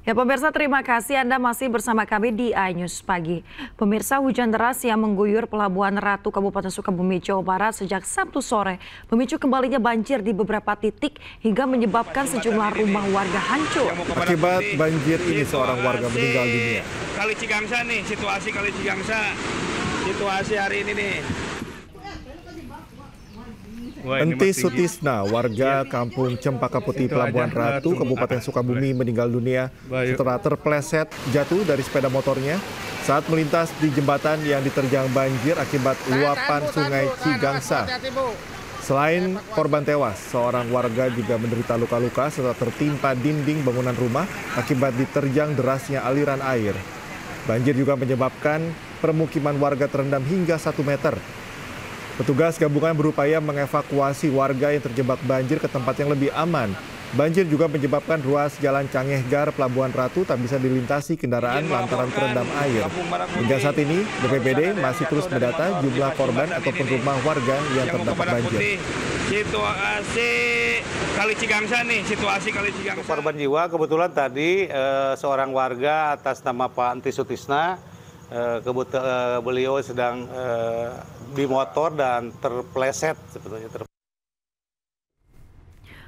Ya pemirsa, terima kasih Anda masih bersama kami di iNews Pagi. Pemirsa, hujan deras yang mengguyur Pelabuhan Ratu Kabupaten Sukabumi, Jawa Barat sejak Sabtu sore memicu kembalinya banjir di beberapa titik hingga menyebabkan sejumlah rumah warga hancur. Akibat banjir ini seorang warga meninggal dunia. Kali Cigangsa nih, situasi Kali Cigangsa, situasi hari ini nih. Enti Sutisna, warga kampung Cempaka Putih, Pelabuhan Ratu, Kabupaten Sukabumi meninggal dunia setelah terpleset jatuh dari sepeda motornya saat melintas di jembatan yang diterjang banjir akibat luapan sungai Cigangsa. Selain korban tewas, seorang warga juga menderita luka-luka setelah tertimpa dinding bangunan rumah akibat diterjang derasnya aliran air. Banjir juga menyebabkan permukiman warga terendam hingga 1 meter. Petugas gabungan berupaya mengevakuasi warga yang terjebak banjir ke tempat yang lebih aman. Banjir juga menyebabkan ruas Jalan Cangehgar Pelabuhan Ratu tak bisa dilintasi kendaraan lantaran terendam air. Hingga saat ini, BPBD masih terus mendata jumlah korban ataupun rumah warga yang terdampak banjir. Situasi Kali Cigangsa nih, situasi Kali Cigangsa. Korban jiwa kebetulan tadi seorang warga atas nama Pak Enti Sutisna, beliau sedang di motor dan terpleset sebetulnya.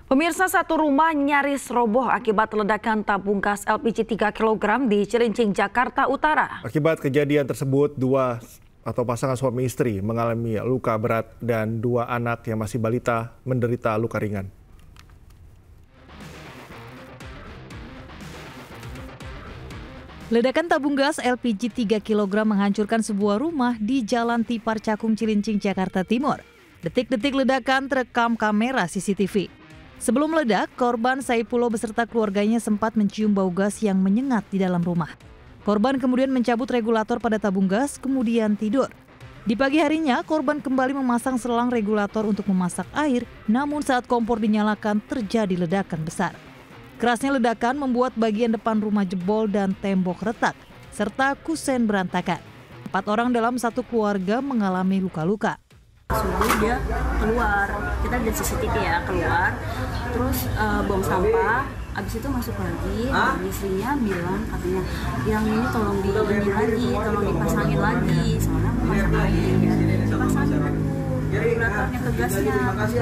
Pemirsa, satu rumah nyaris roboh akibat ledakan tabung gas LPG 3 kg di Cilincing, Jakarta Utara. Akibat kejadian tersebut, pasangan suami istri mengalami luka berat dan 2 anak yang masih balita menderita luka ringan. Ledakan tabung gas LPG 3 kg menghancurkan sebuah rumah di Jalan Tipar Cakung, Cilincing, Jakarta Timur. Detik-detik ledakan terekam kamera CCTV. Sebelum meledak, korban Saipullah beserta keluarganya sempat mencium bau gas yang menyengat di dalam rumah. Korban kemudian mencabut regulator pada tabung gas, kemudian tidur. Di pagi harinya, korban kembali memasang selang regulator untuk memasak air, namun saat kompor dinyalakan terjadi ledakan besar. Kerasnya ledakan membuat bagian depan rumah jebol dan tembok retak, serta kusen berantakan. 4 orang dalam satu keluarga mengalami luka-luka. Subuh dia keluar, kita lihat CCTV ya, keluar, terus buang sampah, abis itu masuk lagi, istrinya bilang katanya, yang ini tolong tolong dipasangin lagi, soalnya pasang lagi ya, dipasangin regulatornya ke gasnya,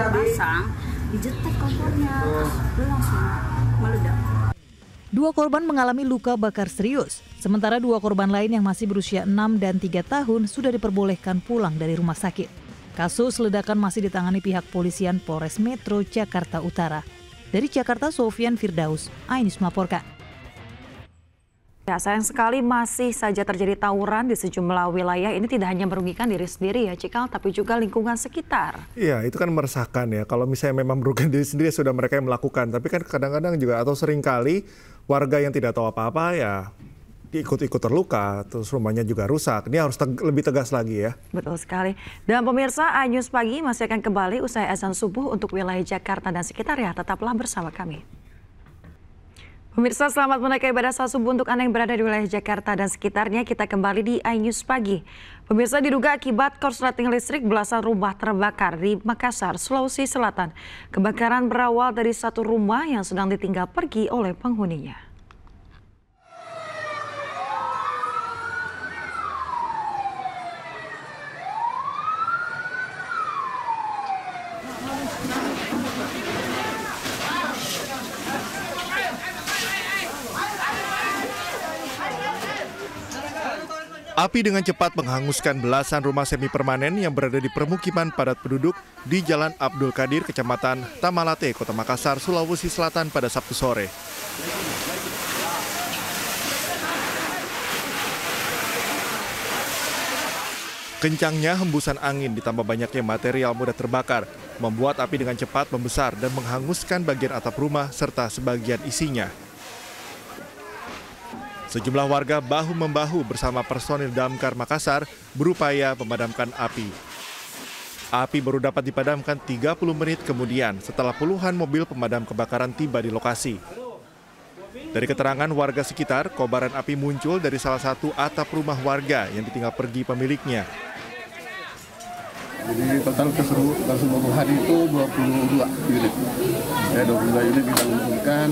pasang, dijetek kompornya, terus langsung meledak. 2 korban mengalami luka bakar serius, sementara 2 korban lain yang masih berusia 6 dan 3 tahun sudah diperbolehkan pulang dari rumah sakit. Kasus ledakan masih ditangani pihak polisian Polres Metro Jakarta Utara. Dari Jakarta, Sofian Firdaus, iNews melaporkan. Ya, sayang sekali masih saja terjadi tawuran di sejumlah wilayah. Ini tidak hanya merugikan diri sendiri ya, Cikal, tapi juga lingkungan sekitar. Iya, itu kan meresahkan ya. Kalau misalnya memang merugikan diri sendiri sudah mereka yang melakukan. Tapi kan kadang-kadang juga atau seringkali warga yang tidak tahu apa-apa ya ikut-ikut terluka, terus rumahnya juga rusak. Ini harus lebih tegas lagi ya. Betul sekali. Dan pemirsa, iNews Pagi masih akan kembali usai azan subuh untuk wilayah Jakarta dan sekitarnya. Tetaplah bersama kami. Pemirsa, selamat menaikkan ibadah salat subuh untuk Anda yang berada di wilayah Jakarta dan sekitarnya. Kita kembali di iNews Pagi. Pemirsa, diduga akibat korsleting listrik belasan rumah terbakar di Makassar, Sulawesi Selatan. Kebakaran berawal dari satu rumah yang sedang ditinggal pergi oleh penghuninya. Api dengan cepat menghanguskan belasan rumah semi permanen yang berada di permukiman padat penduduk di Jalan Abdul Qadir, Kecamatan Tamalate, Kota Makassar, Sulawesi Selatan pada Sabtu sore. Kencangnya hembusan angin ditambah banyaknya material mudah terbakar, membuat api dengan cepat membesar dan menghanguskan bagian atap rumah serta sebagian isinya. Sejumlah warga bahu-membahu bersama personil Damkar Makassar berupaya memadamkan api. Api baru dapat dipadamkan 30 menit kemudian setelah puluhan mobil pemadam kebakaran tiba di lokasi. Dari keterangan warga sekitar, kobaran api muncul dari salah satu atap rumah warga yang ditinggal pergi pemiliknya. Jadi total keseluruhan itu 22 unit. Ya, 22 unit kita kumpulkan.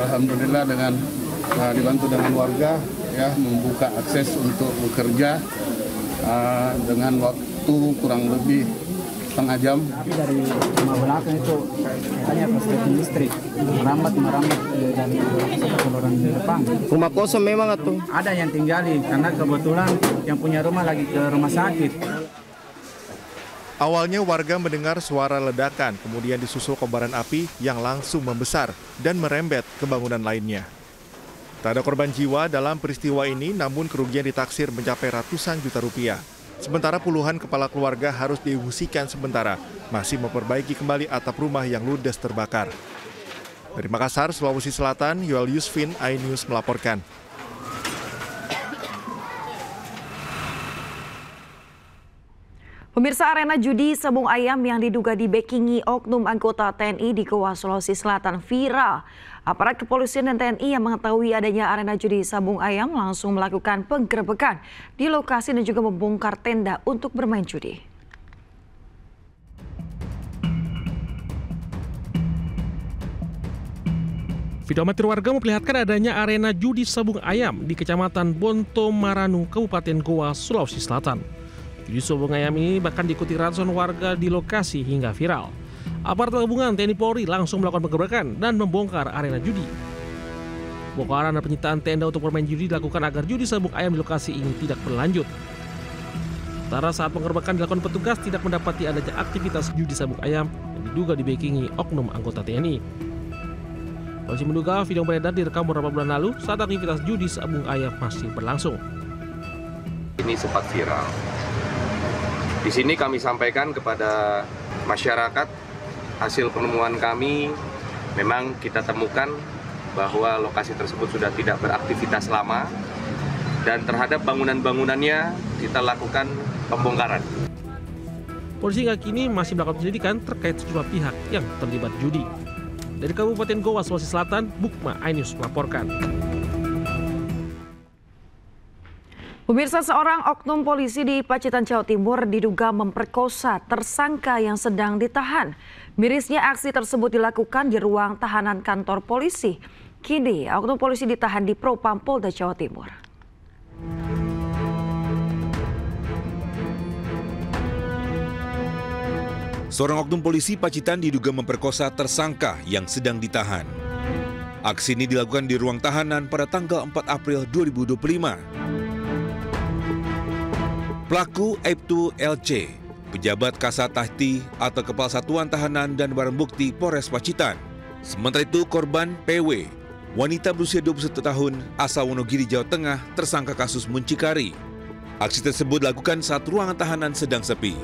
Alhamdulillah dengan dibantu dengan warga ya membuka akses untuk bekerja dengan waktu kurang lebih setengah jam. Dari rumah belakang itu katanya korsleting listrik merambat dari saluran depan. Rumah kosong memang atau? Ada yang tinggali karena kebetulan yang punya rumah lagi ke rumah sakit. Awalnya warga mendengar suara ledakan, kemudian disusul kobaran api yang langsung membesar dan merembet ke bangunan lainnya. Tak ada korban jiwa dalam peristiwa ini, namun kerugian ditaksir mencapai ratusan juta rupiah. Sementara puluhan kepala keluarga harus diungsikan sementara, masih memperbaiki kembali atap rumah yang ludes terbakar. Dari Makassar, Sulawesi Selatan, Yoel Yusfin, iNews melaporkan. Pemirsa, arena judi sabung ayam yang diduga dibackingi oknum anggota TNI di Goa, Sulawesi Selatan viral. Aparat kepolisian dan TNI yang mengetahui adanya arena judi sabung ayam langsung melakukan penggerebekan di lokasi dan juga membongkar tenda untuk bermain judi. Video amatir warga memperlihatkan adanya arena judi sabung ayam di Kecamatan Bonto Maranu, Kabupaten Goa, Sulawesi Selatan. Judi sabung ayam ini bahkan diikuti ratusan warga di lokasi hingga viral. Aparat gabungan TNI Polri langsung melakukan penggerebekan dan membongkar arena judi. Bongkaran dan penyitaan tenda untuk bermain judi dilakukan agar judi sabung ayam di lokasi ini tidak berlanjut. Sementara saat penggerebekan dilakukan petugas tidak mendapati adanya aktivitas judi sabung ayam yang diduga dibackingi oknum anggota TNI. Polisi menduga video beredar direkam beberapa bulan lalu saat aktivitas judi sabung ayam masih berlangsung. Ini sempat viral. Di sini kami sampaikan kepada masyarakat hasil penemuan kami, memang kita temukan bahwa lokasi tersebut sudah tidak beraktivitas lama dan terhadap bangunan-bangunannya kita lakukan pembongkaran. Polisi hingga kini masih melakukan penyelidikan terkait sejumlah pihak yang terlibat judi. Dari Kabupaten Goa, Sulawesi Selatan, Bukma iNews melaporkan. Pemirsa, seorang oknum polisi di Pacitan, Jawa Timur diduga memperkosa tersangka yang sedang ditahan. Mirisnya aksi tersebut dilakukan di ruang tahanan kantor polisi. Kini, oknum polisi ditahan di Propam Polda Jawa Timur. Seorang oknum polisi Pacitan diduga memperkosa tersangka yang sedang ditahan. Aksi ini dilakukan di ruang tahanan pada tanggal 4 April 2025. Pelaku Aibtu LC, pejabat Kasat Tahti atau Kepala Satuan Tahanan dan Barang Bukti Polres Pacitan. Sementara itu korban PW, wanita berusia 21 tahun asal Wonogiri, Jawa Tengah, tersangka kasus muncikari. Aksi tersebut dilakukan saat ruangan tahanan sedang sepi.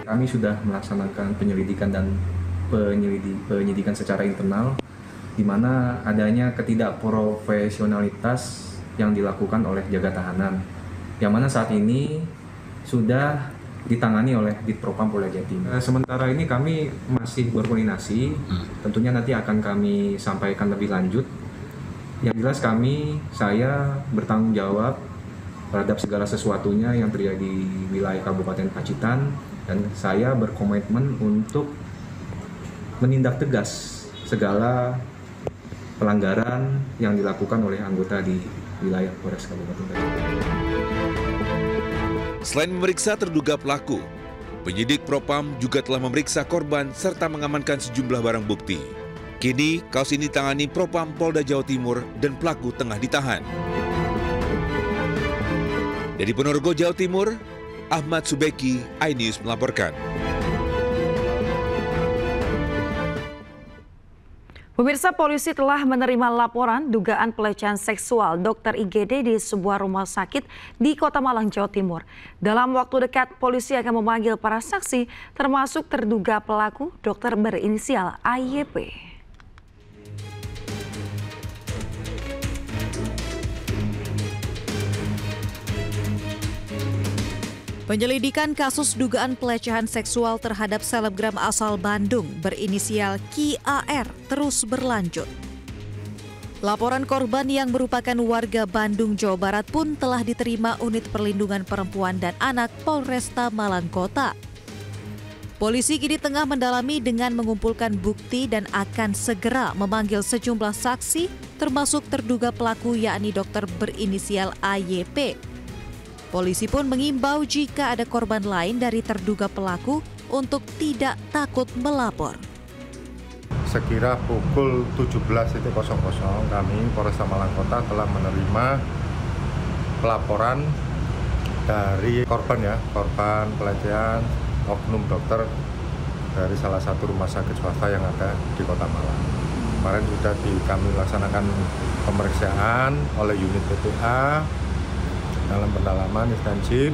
Kami sudah melaksanakan penyelidikan dan penyidikan secara internal, di mana adanya ketidakprofesionalitas yang dilakukan oleh jaga tahanan, yang mana saat ini sudah ditangani oleh Ditpropam Polda Jatim. Sementara ini kami masih berkoordinasi, tentunya nanti akan kami sampaikan lebih lanjut. Yang jelas saya bertanggung jawab terhadap segala sesuatunya yang terjadi di wilayah Kabupaten Pacitan, dan saya berkomitmen untuk menindak tegas segala pelanggaran yang dilakukan oleh anggota di wilayah Polres Kabupaten Pacitan. Selain memeriksa terduga pelaku, penyidik Propam juga telah memeriksa korban serta mengamankan sejumlah barang bukti. Kini, kasus ini ditangani Propam Polda Jawa Timur dan pelaku tengah ditahan. Dari Ponorogo, Jawa Timur, Ahmad Subeki, iNews melaporkan. Pemirsa, polisi telah menerima laporan dugaan pelecehan seksual dokter IGD di sebuah rumah sakit di Kota Malang, Jawa Timur. Dalam waktu dekat, polisi akan memanggil para saksi, termasuk terduga pelaku dokter berinisial AYP. Penyelidikan kasus dugaan pelecehan seksual terhadap selebgram asal Bandung berinisial KIAR terus berlanjut. Laporan korban yang merupakan warga Bandung, Jawa Barat pun telah diterima Unit Perlindungan Perempuan dan Anak Polresta Malang Kota. Polisi kini tengah mendalami dengan mengumpulkan bukti dan akan segera memanggil sejumlah saksi, termasuk terduga pelaku yakni dokter berinisial AYP. Polisi pun mengimbau jika ada korban lain dari terduga pelaku untuk tidak takut melapor. Sekira pukul 17.00 kami Polresta Malang Kota telah menerima pelaporan dari korban pelecehan oknum dokter dari salah satu rumah sakit swasta yang ada di Kota Malang. Kemarin sudah kami laksanakan pemeriksaan oleh unit PPA dalam pendalaman intensif,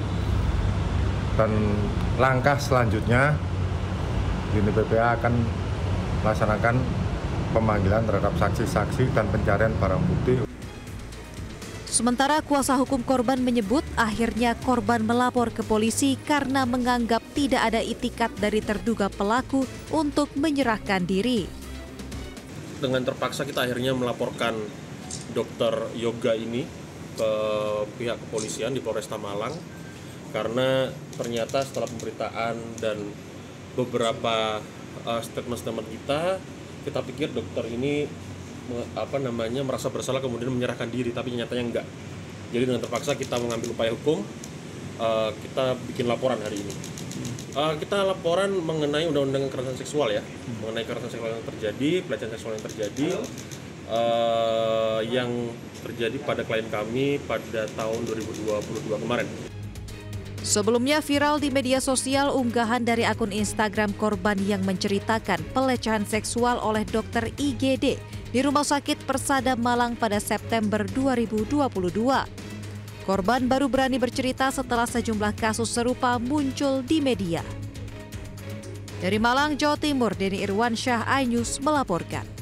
dan langkah selanjutnya unit PPA akan melaksanakan pemanggilan terhadap saksi-saksi dan pencarian barang bukti. Sementara kuasa hukum korban menyebut akhirnya korban melapor ke polisi karena menganggap tidak ada itikat dari terduga pelaku untuk menyerahkan diri. Dengan terpaksa kita akhirnya melaporkan dokter yoga ini ke pihak kepolisian di Polresta Malang karena ternyata setelah pemberitaan dan beberapa statement kita pikir dokter ini merasa bersalah kemudian menyerahkan diri, tapi nyatanya enggak. Jadi dengan terpaksa kita mengambil upaya hukum, kita bikin laporan hari ini. Kita laporan mengenai undang-undang kekerasan seksual ya, mengenai kekerasan seksual yang terjadi, pelecehan seksual yang terjadi, yang terjadi pada klien kami pada tahun 2022 kemarin. Sebelumnya viral di media sosial unggahan dari akun Instagram korban yang menceritakan pelecehan seksual oleh dokter IGD di Rumah Sakit Persada Malang pada September 2022. Korban baru berani bercerita setelah sejumlah kasus serupa muncul di media. Dari Malang, Jawa Timur, Denny Irwansyah, iNews melaporkan.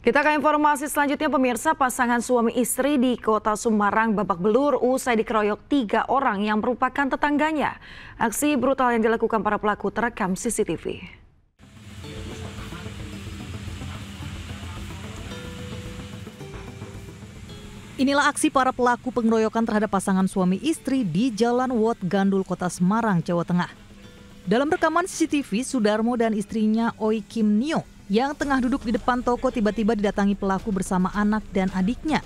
Kita ke informasi selanjutnya, pemirsa. Pasangan suami istri di Kota Semarang babak belur usai dikeroyok 3 orang yang merupakan tetangganya. Aksi brutal yang dilakukan para pelaku terekam CCTV. Inilah aksi para pelaku pengeroyokan terhadap pasangan suami istri di Jalan Wot Gandul, Kota Semarang, Jawa Tengah. Dalam rekaman CCTV, Sudarmo dan istrinya Oi Kim Nio yang tengah duduk di depan toko tiba-tiba didatangi pelaku bersama anak dan adiknya.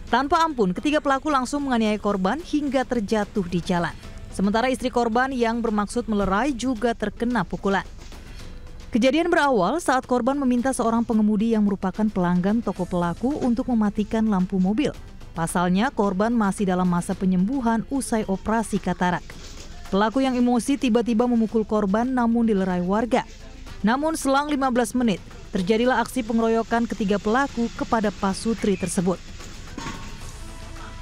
Tanpa ampun, ketiga pelaku langsung menganiaya korban hingga terjatuh di jalan. Sementara istri korban yang bermaksud melerai juga terkena pukulan. Kejadian berawal saat korban meminta seorang pengemudi yang merupakan pelanggan toko pelaku untuk mematikan lampu mobil. Pasalnya, korban masih dalam masa penyembuhan usai operasi katarak. Pelaku yang emosi tiba-tiba memukul korban namun dilerai warga. Namun selang 15 menit, terjadilah aksi pengeroyokan ketiga pelaku kepada pasutri tersebut.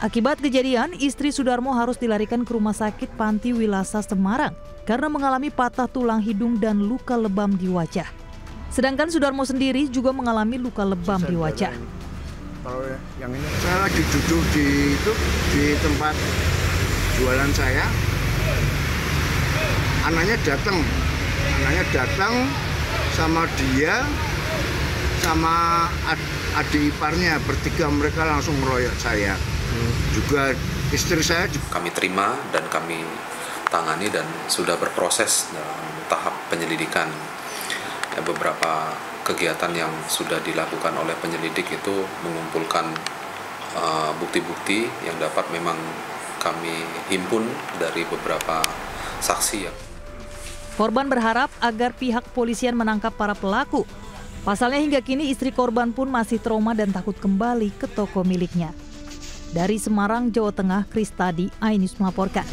Akibat kejadian, istri Sudarmo harus dilarikan ke Rumah Sakit Panti Wilasa Semarang karena mengalami patah tulang hidung dan luka lebam di wajah. Sedangkan Sudarmo sendiri juga mengalami luka lebam di wajah. Kalau yang ini, saya lagi duduk di tempat jualan saya, anaknya datang sama dia sama adik iparnya, bertiga mereka langsung meroyok saya. Juga istri saya kami terima dan kami tangani dan sudah berproses dalam tahap penyelidikan. Beberapa kegiatan yang sudah dilakukan oleh penyelidik itu mengumpulkan bukti-bukti yang dapat memang kami himpun dari beberapa saksi ya. Korban berharap agar pihak kepolisian menangkap para pelaku. Pasalnya hingga kini istri korban pun masih trauma dan takut kembali ke toko miliknya. Dari Semarang, Jawa Tengah, Kristadi, iNews melaporkan.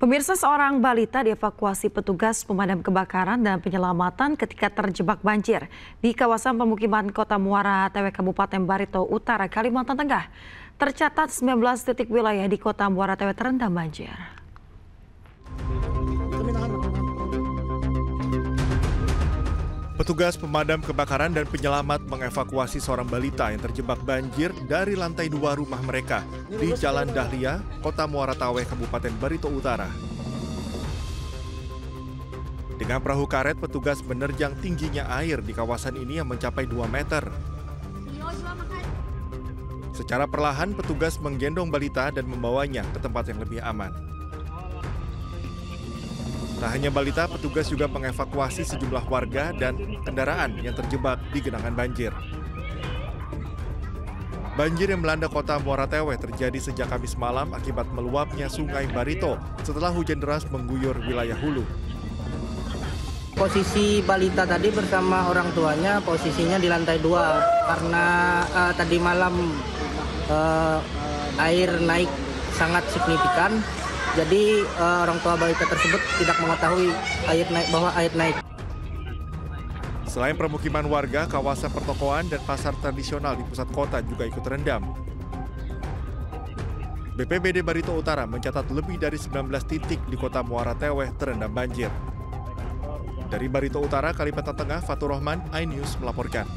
Pemirsa, seorang balita dievakuasi petugas pemadam kebakaran dan penyelamatan ketika terjebak banjir di kawasan pemukiman Kota Muara Tewe, Kabupaten Barito Utara, Kalimantan Tengah. Tercatat 19 titik wilayah di Kota Muara Tewe terendam banjir. Petugas pemadam kebakaran dan penyelamat mengevakuasi seorang balita yang terjebak banjir dari lantai 2 rumah mereka di Jalan Dahlia, Kota Muara Tawe, Kabupaten Barito Utara. Dengan perahu karet, petugas menerjang tingginya air di kawasan ini yang mencapai 2 meter. Secara perlahan, petugas menggendong balita dan membawanya ke tempat yang lebih aman. Tak hanya balita, petugas juga mengevakuasi sejumlah warga dan kendaraan yang terjebak di genangan banjir. Banjir yang melanda kota Muara Tewe terjadi sejak Kamis malam akibat meluapnya Sungai Barito setelah hujan deras mengguyur wilayah hulu. Posisi balita tadi bersama orang tuanya posisinya di lantai 2 karena tadi malam air naik sangat signifikan. Jadi orang tua balita tersebut tidak mengetahui bahwa air naik. Selain permukiman warga, kawasan pertokoan dan pasar tradisional di pusat kota juga ikut terendam. BPBD Barito Utara mencatat lebih dari 19 titik di kota Muara Tewe terendam banjir. Dari Barito Utara, Kalimantan Tengah, Fatur Rahman, iNews melaporkan.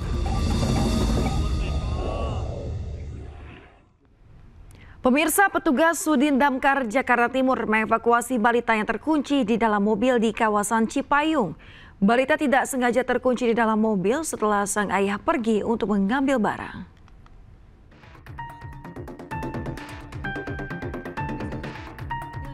Pemirsa, petugas Sudin Damkar Jakarta Timur mengevakuasi balita yang terkunci di dalam mobil di kawasan Cipayung. Balita tidak sengaja terkunci di dalam mobil setelah sang ayah pergi untuk mengambil barang.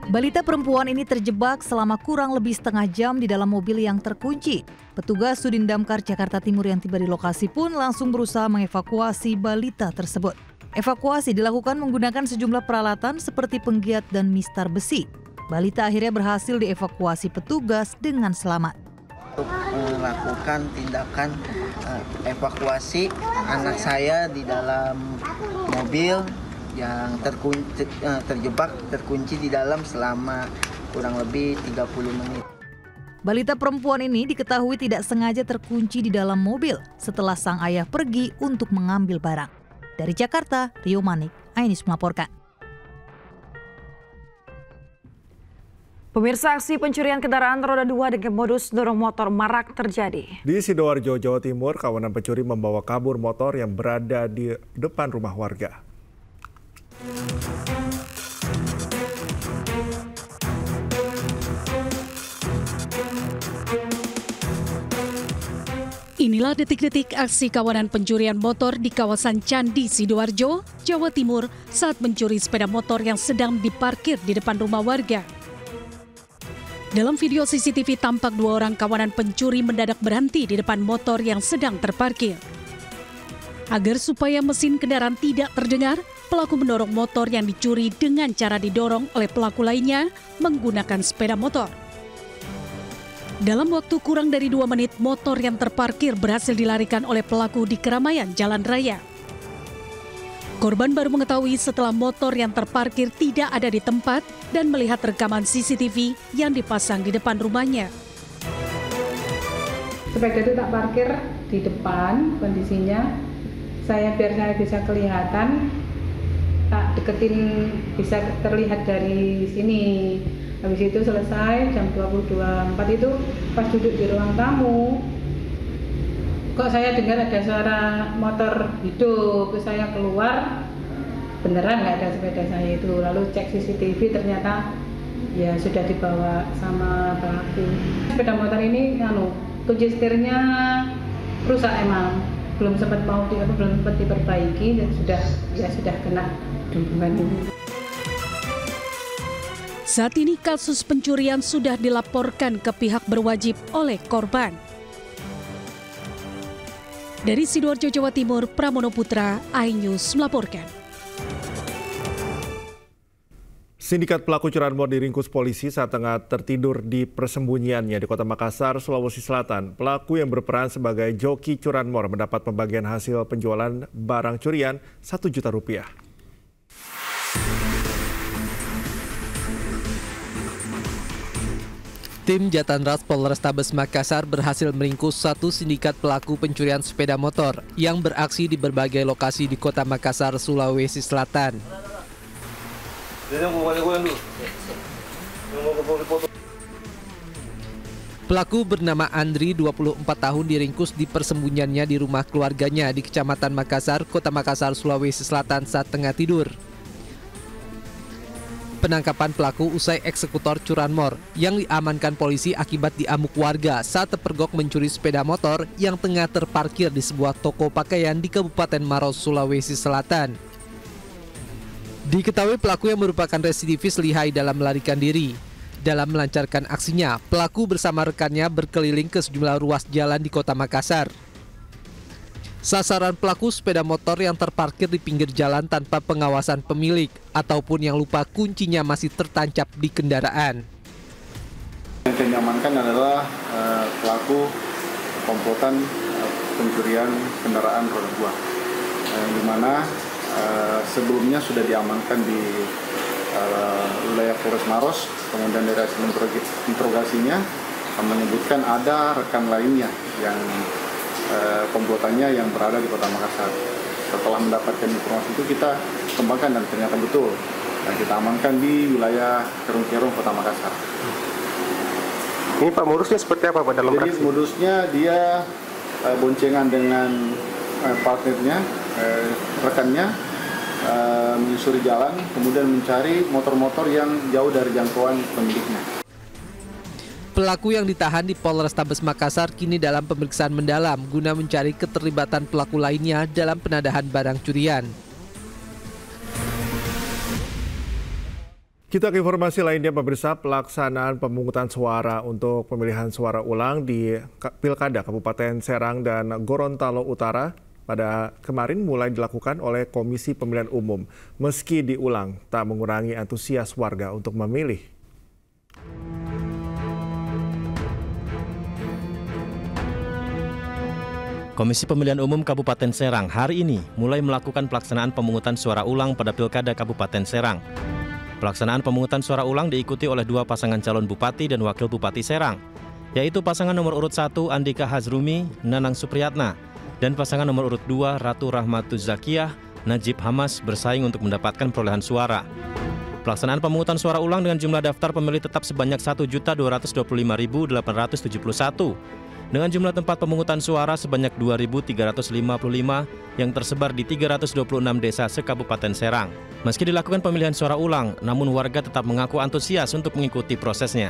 Balita perempuan ini terjebak selama kurang lebih setengah jam di dalam mobil yang terkunci. Petugas Sudin Damkar Jakarta Timur yang tiba di lokasi pun langsung berusaha mengevakuasi balita tersebut. Evakuasi dilakukan menggunakan sejumlah peralatan seperti penggiat dan mistar besi. Balita akhirnya berhasil dievakuasi petugas dengan selamat. Untuk melakukan tindakan evakuasi anak saya di dalam mobil yang terkunci di dalam selama kurang lebih 30 menit. Balita perempuan ini diketahui tidak sengaja terkunci di dalam mobil setelah sang ayah pergi untuk mengambil barang. Dari Jakarta, Rio Manik, iNews melaporkan. Pemirsa, aksi pencurian kendaraan roda 2 dengan modus dorong motor marak terjadi. Di Sidoarjo, Jawa Timur, kawanan pencuri membawa kabur motor yang berada di depan rumah warga. Inilah detik-detik aksi kawanan pencurian motor di kawasan Candi Sidoarjo, Jawa Timur saat mencuri sepeda motor yang sedang diparkir di depan rumah warga. Dalam video CCTV tampak 2 orang kawanan pencuri mendadak berhenti di depan motor yang sedang terparkir. Agar supaya mesin kendaraan tidak terdengar, pelaku mendorong motor yang dicuri dengan cara didorong oleh pelaku lainnya menggunakan sepeda motor. Dalam waktu kurang dari 2 menit, motor yang terparkir berhasil dilarikan oleh pelaku di keramaian jalan raya. Korban baru mengetahui setelah motor yang terparkir tidak ada di tempat dan melihat rekaman CCTV yang dipasang di depan rumahnya. Sepeda itu tak parkir di depan kondisinya. Biar saya bisa kelihatan, tak deketin bisa terlihat dari sini. Habis itu selesai jam 22.04 itu pas duduk di ruang tamu, kok saya dengar ada suara motor hidup. Saya keluar, beneran nggak ada sepeda saya itu. Lalu cek CCTV ternyata ya sudah dibawa sama pelaku. Sepeda motor ini kunci setirnya rusak emang, belum sempat diperbaiki dan sudah kena duluan ini. Saat ini kasus pencurian sudah dilaporkan ke pihak berwajib oleh korban. Dari Sidoarjo, Jawa Timur, Pramono Putra, iNews melaporkan. Sindikat pelaku curanmor diringkus polisi saat tengah tertidur di persembunyiannya di Kota Makassar, Sulawesi Selatan. Pelaku yang berperan sebagai joki curanmor mendapat pembagian hasil penjualan barang curian Rp1 juta. Tim Jatanras Polrestabes Makassar berhasil meringkus 1 sindikat pelaku pencurian sepeda motor yang beraksi di berbagai lokasi di Kota Makassar, Sulawesi Selatan. Pelaku bernama Andri, 24 tahun, diringkus di persembunyiannya di rumah keluarganya di Kecamatan Makassar, Kota Makassar, Sulawesi Selatan saat tengah tidur. Penangkapan pelaku usai eksekutor curanmor yang diamankan polisi akibat diamuk warga saat terpergok mencuri sepeda motor yang tengah terparkir di sebuah toko pakaian di Kabupaten Maros, Sulawesi Selatan. Diketahui pelaku yang merupakan residivis lihai dalam melarikan diri. Dalam melancarkan aksinya, pelaku bersama rekannya berkeliling ke sejumlah ruas jalan di Kota Makassar. Sasaran pelaku sepeda motor yang terparkir di pinggir jalan tanpa pengawasan pemilik ataupun yang lupa kuncinya masih tertancap di kendaraan. Yang kami amankan adalah pelaku komplotan pencurian kendaraan roda 2, di mana sebelumnya sudah diamankan di wilayah Polres Maros, kemudian dari hasil interogasinya menyebutkan ada rekan lainnya yang komplotannya yang berada di Kota Makassar. Setelah mendapatkan informasi itu kita kembangkan dan ternyata betul. Dan kita amankan di wilayah Kerung-Kerung Kota Makassar. Ini Pak modusnya seperti apa Pak dalam Jadi aksi? modusnya dia boncengan dengan partnernya, rekannya, menyusuri jalan, kemudian mencari motor-motor yang jauh dari jangkauan pemiliknya. Pelaku yang ditahan di Polrestabes Makassar kini dalam pemeriksaan mendalam guna mencari keterlibatan pelaku lainnya dalam penadahan barang curian. Kita ke informasi lainnya, pemirsa. Pelaksanaan pemungutan suara untuk pemilihan suara ulang di Pilkada Kabupaten Serang dan Gorontalo Utara pada kemarin mulai dilakukan oleh Komisi Pemilihan Umum. Meski diulang, tak mengurangi antusias warga untuk memilih. Komisi Pemilihan Umum Kabupaten Serang hari ini mulai melakukan pelaksanaan pemungutan suara ulang pada Pilkada Kabupaten Serang. Pelaksanaan pemungutan suara ulang diikuti oleh dua pasangan calon Bupati dan Wakil Bupati Serang, yaitu pasangan nomor urut 1 Andika Hazrumi, Nanang Supriyatna, dan pasangan nomor urut 2 Ratu Rahmatuz Zakiyah, Najib Hamas bersaing untuk mendapatkan perolehan suara. Pelaksanaan pemungutan suara ulang dengan jumlah daftar pemilih tetap sebanyak 1.225.871 dengan jumlah tempat pemungutan suara sebanyak 2.355 yang tersebar di 326 desa se-Kabupaten Serang. Meski dilakukan pemilihan suara ulang, namun warga tetap mengaku antusias untuk mengikuti prosesnya.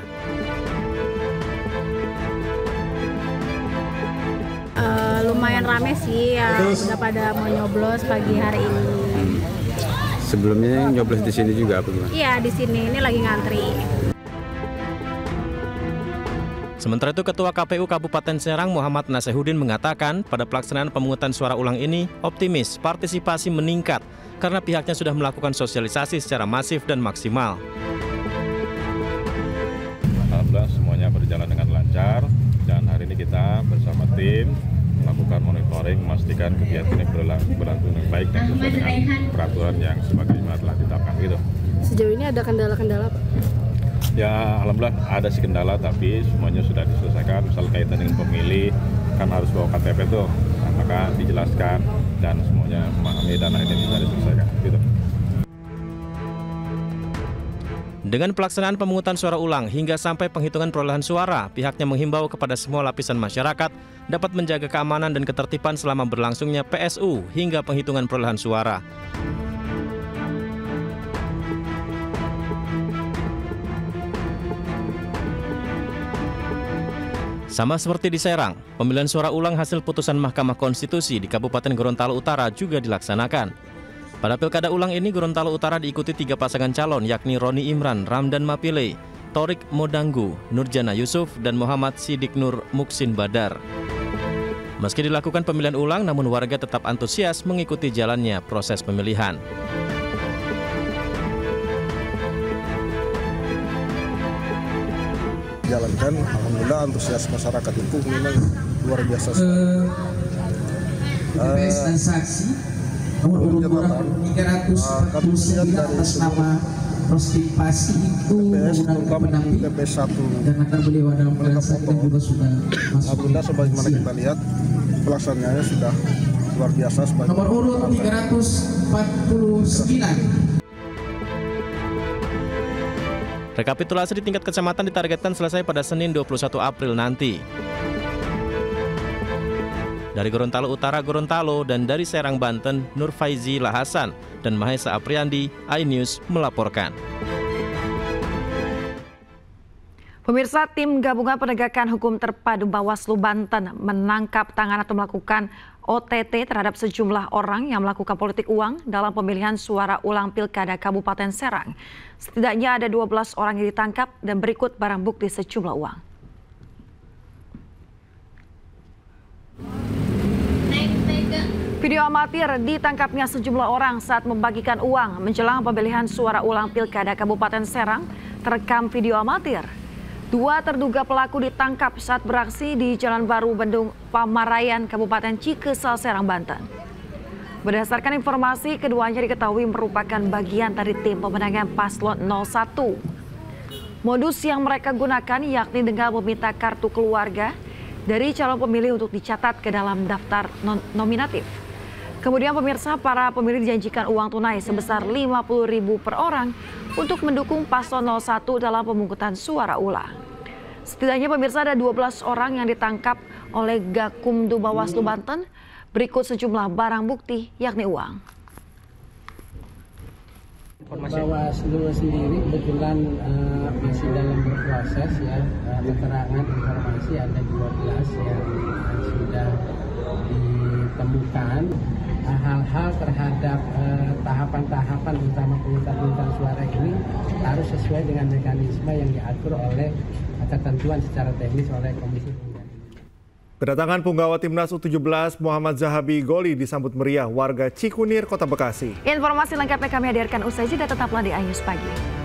Lumayan rame sih, ya udah pada mau nyoblos pagi hari ini. Sebelumnya nyoblos di sini juga apa gimana? Iya, di sini ini lagi ngantri. Sementara itu, Ketua KPU Kabupaten Serang Muhammad Nasehudin mengatakan pada pelaksanaan pemungutan suara ulang ini optimis partisipasi meningkat karena pihaknya sudah melakukan sosialisasi secara masif dan maksimal. Alhamdulillah semuanya berjalan dengan lancar dan hari ini kita bersama tim melakukan monitoring memastikan kegiatan ini berlangsung dengan baik dan sesuai dengan peraturan yang sebagaimana telah ditetapkan gitu. Sejauh ini ada kendala-kendala Pak? Ya alhamdulillah ada sih kendala tapi semuanya sudah diselesaikan. Misal kaitan dengan pemilih kan harus bawa KTP tuh, nah, maka dijelaskan dan semuanya memahami dan akhirnya bisa diselesaikan gitu. Dengan pelaksanaan pemungutan suara ulang hingga sampai penghitungan perolehan suara, pihaknya menghimbau kepada semua lapisan masyarakat dapat menjaga keamanan dan ketertiban selama berlangsungnya PSU hingga penghitungan perolehan suara. Sama seperti di Serang, pemilihan suara ulang hasil putusan Mahkamah Konstitusi di Kabupaten Gorontalo Utara juga dilaksanakan. Pada pilkada ulang ini, Gorontalo Utara diikuti 3 pasangan calon, yakni Roni Imran, Ramdan Mapile, Torik Modanggu, Nurjana Yusuf, dan Muhammad Sidik Nur Muksin Badar. Meski dilakukan pemilihan ulang, namun warga tetap antusias mengikuti jalannya proses pemilihan. Jalankan, alhamdulillah antusias masyarakat itu memang luar biasa. dan saksi nomor urut 349 atas nama Prostimasi itu menggunakan pendamping karena kan beliau dalam perasaan dan juga sudah masuk. Alhamdulillah sebagaimana kita lihat pelaksanaannya sudah luar biasa. Nomor urut 349. Rekapitulasi di tingkat kecamatan ditargetkan selesai pada Senin 21 April nanti. Dari Gorontalo Utara, Gorontalo, dan dari Serang, Banten, Nur Faizi Lahasan dan Mahesa Apriandi, iNews melaporkan. Pemirsa, tim gabungan penegakan hukum terpadu Bawaslu Banten menangkap tangan atau melakukan OTT terhadap sejumlah orang yang melakukan politik uang dalam pemilihan suara ulang Pilkada Kabupaten Serang. Setidaknya ada 12 orang yang ditangkap dan berikut barang bukti sejumlah uang. Video amatir ditangkapnya sejumlah orang saat membagikan uang menjelang pemilihan suara ulang Pilkada Kabupaten Serang terekam video amatir. 2 terduga pelaku ditangkap saat beraksi di Jalan Baru Bendung Pamarayan, Kabupaten Cikesal, Serang, Banten. Berdasarkan informasi, keduanya diketahui merupakan bagian dari tim pemenangan Paslon 01. Modus yang mereka gunakan yakni dengan meminta kartu keluarga dari calon pemilih untuk dicatat ke dalam daftar nominatif. Kemudian pemirsa, para pemilih dijanjikan uang tunai sebesar Rp50.000 per orang untuk mendukung Paslon 01 dalam pemungutan suara ulang. Setidaknya pemirsa ada 12 orang yang ditangkap oleh Gakumdu Bawaslu Banten. Berikut sejumlah barang bukti yakni uang. Bawaslu sendiri kebetulan masih dalam berproses ya, keterangan informasi ada 12 yang sudah ditemukan. Hal-hal terhadap tahapan-tahapan utama penghutang suara ini harus sesuai dengan mekanisme yang diatur oleh ketentuan secara teknis oleh Komisi Pemilihan. Kedatangan punggawa Timnas U17 Muhammad Zahabi Goli disambut meriah warga Cikunir, Kota Bekasi. Informasi lengkapnya kami hadirkan usai jeda, tetaplah di iNews Pagi.